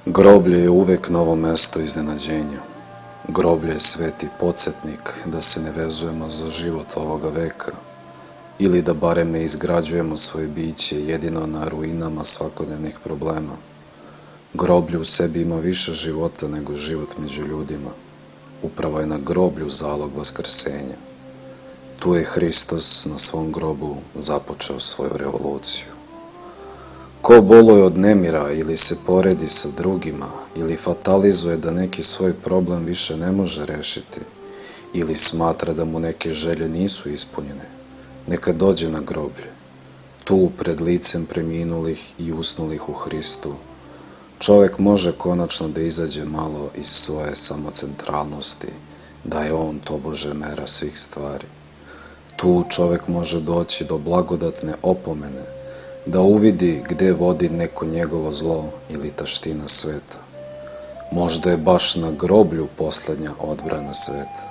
Groblje je uvek novo mesto iznenađenja. Groblje je sveti podsjetnik da se ne vezujemo za život ovoga veka ili da barem ne izgrađujemo svoje biće jedino na ruinama svakodnevnih problema. Groblje u sebi ima više života nego život među ljudima. Upravo je na groblju zalog vaskrsenja. Tu je Hristos na svom grobu započeo svoju revoluciju. Ko boluje od nemira ili se poredi sa drugima ili fatalizuje da neki svoj problem više ne može rešiti ili smatra da mu neke želje nisu ispunjene, neka dođe na groblje. Tu, pred licem preminulih i usnulih u Hristu, čovek može konačno da izađe malo iz svoje samocentralnosti, da je on tobože mera svih stvari. Tu čovek može doći do blagodatne opomene, da uvidi gde vodi neko njegovo zlo ili taština sveta. Možda je baš na groblju poslednja odbrana sveta.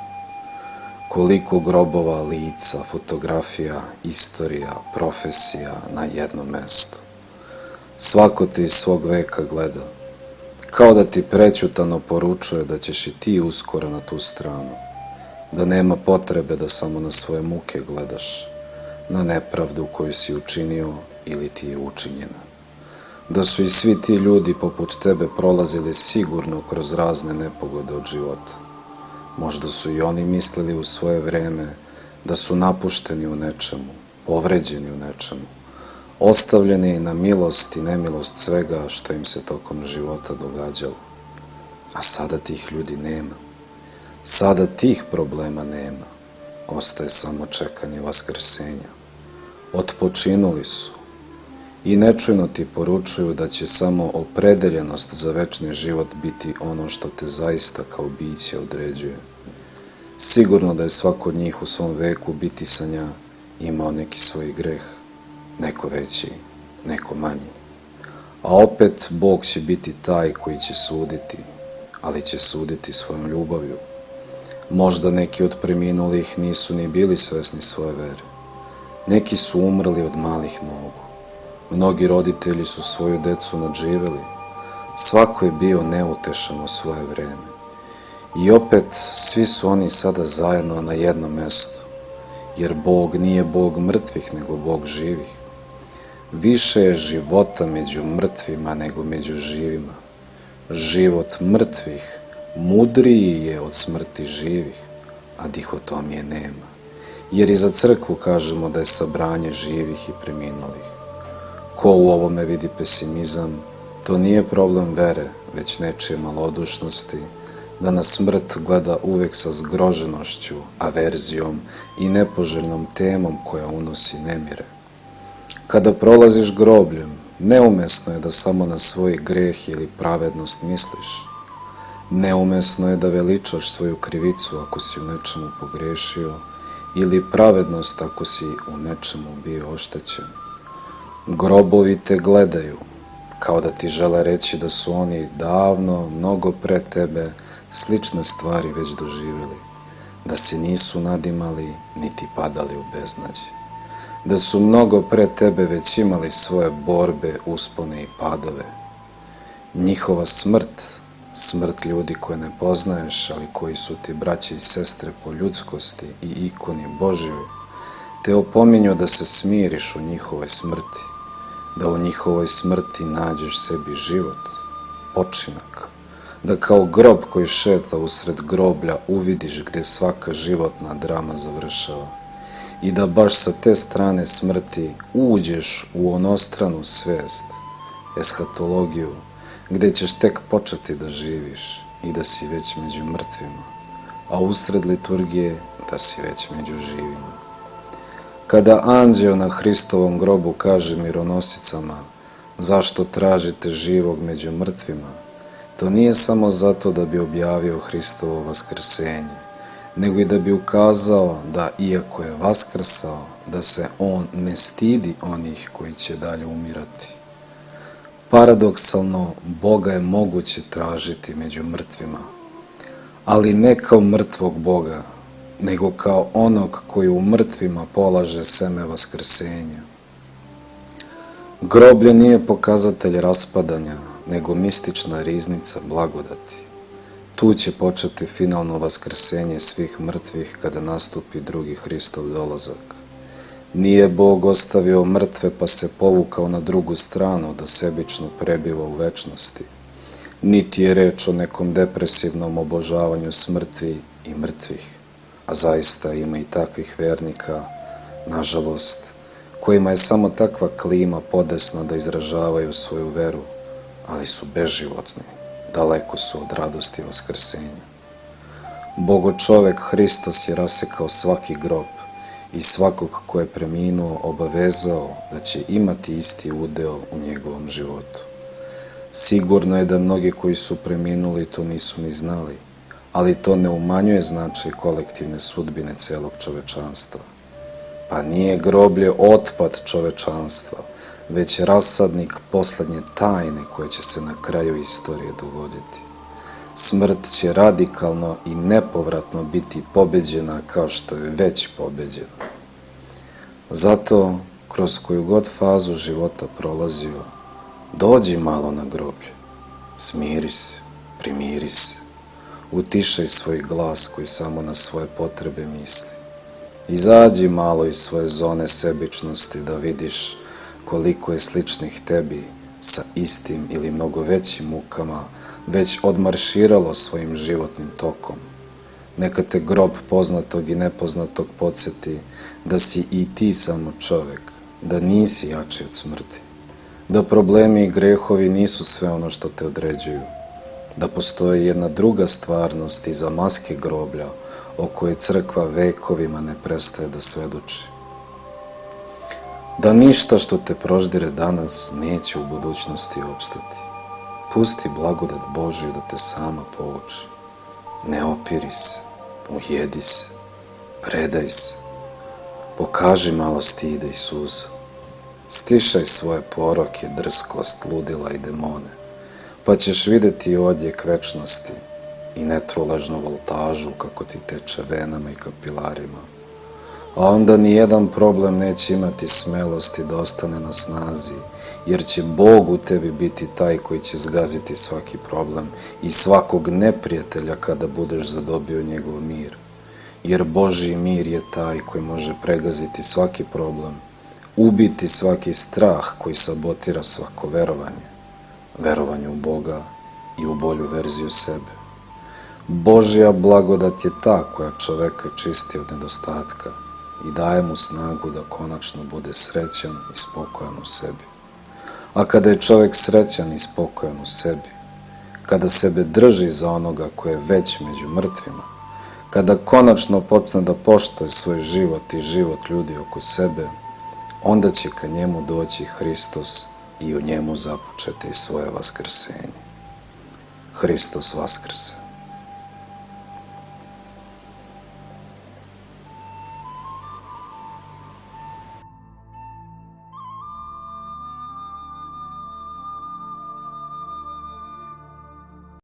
Koliko grobova, lica, fotografija, istorija, profesija na jednom mestu. Svako te iz svog veka gleda, kao da ti prećutano poručuje da ćeš i ti uskoro na tu stranu, da nema potrebe da samo na svoje muke gledaš, na nepravdu koju si učinio ili ti je učinjena. Da su i svi ti ljudi poput tebe prolazili sigurno kroz razne nepogode od života. Možda su i oni mislili u svoje vreme da su napušteni u nečemu, povređeni u nečemu, ostavljeni na milost i nemilost svega što im se tokom života događalo. A sada tih ljudi nema. Sada tih problema nema. Ostaje samo čekanje vaskrsenja. Otpočinuli su i nečujno ti poručuju da će samo opredeljenost za večni život biti ono što te zaista kao biće određuje. Sigurno da je svako od njih u svom veku bitisanja imao neki svoj greh, neko veći, neko manji. A opet Bog će biti taj koji će suditi, ali će suditi svojom ljubavlju. Možda neki od preminulih nisu ni bili svesni svoje vere. Neki su umrli od malih nogu. Mnogi roditelji su svoju decu nadživeli. Svako je bio neutešan u svoje vreme. I opet svi su oni sada zajedno na jednom mestu, jer Bog nije Bog mrtvih nego Bog živih. Više je života među mrtvima nego među živima. Život mrtvih mudriji je od smrti živih, a dihotomije nema. Jer i za crkvu kažemo da je sabranje živih i preminulih. Ko u ovome vidi pesimizam, to nije problem vere, već nečije malodušnosti, da na smrt gleda uvek sa zgroženošću, averzijom i nepoželjnom temom koja unosi nemire. Kada prolaziš grobljem, neumesno je da samo na svoj greh ili pravednost misliš. Neumesno je da veličaš svoju krivicu ako si u nečemu pogrešio ili pravednost ako si u nečemu bio oštećen. Grobovi te gledaju, kao da ti žele reći da su oni davno, mnogo pre tebe, slične stvari već doživjeli, da se nisu nadimali niti padali u beznađe, da su mnogo pre tebe već imali svoje borbe, uspone i padove. Njihova smrt, smrt ljudi koje ne poznaješ, ali koji su ti braće i sestre po ljudskosti i ikoni Božjoj, te opominju da se smiriš u njihovoj smrti, da u njihovoj smrti nađeš sebi život, počinak, da kao grob koji šeta usred groblja uvidiš gde svaka životna drama završava i da baš sa te strane smrti uđeš u onostranu svest, eshatologiju, gde ćeš tek početi da živiš i da si već među mrtvima, a usred liturgije da si već među živima. Kada anđeo na Hristovom grobu kaže mironosicama zašto tražite živog među mrtvima, to nije samo zato da bi objavio Hristovo vaskrsenje, nego i da bi ukazao da iako je vaskrsao, da se on ne stidi onih koji će dalje umirati. Paradoksalno, Boga je moguće tražiti među mrtvima, ali ne kao mrtvog Boga, nego kao onog koji u mrtvima polaže seme vaskrsenja. Groblje nije pokazatelj raspadanja, nego mistična riznica blagodati. Tu će početi finalno vaskrsenje svih mrtvih kada nastupi drugi Hristov dolazak. Nije Bog ostavio mrtve pa se povukao na drugu stranu da sebično prebiva u večnosti. Niti je reč o nekom depresivnom obožavanju smrti i mrtvih, a zaista ima i takvih vernika, nažalost, kojima je samo takva klima podesna da izražavaju svoju veru, ali su beživotni, daleko su od radosti vaskrsenja. Bogo čovek Hristos je rasekao svaki grob i svakog ko je preminuo obavezao da će imati isti udeo u njegovom životu. Sigurno je da mnogi koji su preminuli to nisu ni znali, ali to ne umanjuje značaj kolektivne sudbine celog čovečanstva. Pa nije groblje otpad čovečanstva, već rasadnik poslednje tajne koje će se na kraju istorije dogoditi. Smrt će radikalno i nepovratno biti pobeđena kao što je već pobeđena. Zato, kroz koju god fazu života prolazio, dođi malo na groblje, smiri se, primiri se, utišaj svoj glas koji samo na svoje potrebe misli. Izađi malo iz svoje zone sebičnosti da vidiš koliko je sličnih tebi sa istim ili mnogo većim mukama već odmarširalo svojim životnim tokom. Neka te grob poznatog i nepoznatog podsjeti da si i ti samo čovek, da nisi jači od smrti, da problemi i grehovi nisu sve ono što te određuju, da postoji jedna druga stvarnost iza maske groblja o kojoj crkva vekovima ne prestaje da svedoči. Da ništa što te proždire danas neće u budućnosti opstati. Pusti blagodat Božju da te sama pouči. Ne opiri se, ujedi se, predaj se. Pokaži malo stida i suza. Stišaj svoje poroke, drskost, ludila i demone, pa ćeš videti odjek večnosti i netrulažnu voltažu kako ti teče venama i kapilarima. A onda nijedan problem neće imati smelosti da ostane na snazi, jer će Bog u tebi biti taj koji će zgaziti svaki problem i svakog neprijatelja kada budeš zadobio njegov mir. Jer Božji mir je taj koji može pregaziti svaki problem, ubiti svaki strah koji sabotira svako verovanje u Boga i u bolju verziju sebe. Božja blagodat je ta koja čoveka čisti od nedostatka i daje mu snagu da konačno bude srećan i spokojan u sebi. A kada je čovek srećan i spokojan u sebi, kada sebe drži za onoga ko je već među mrtvima, kada konačno počne da poštuje svoj život i život ljudi oko sebe, onda će ka njemu doći Hristos i u njemu započeti svoje vaskrsenje. Hristos vaskrse.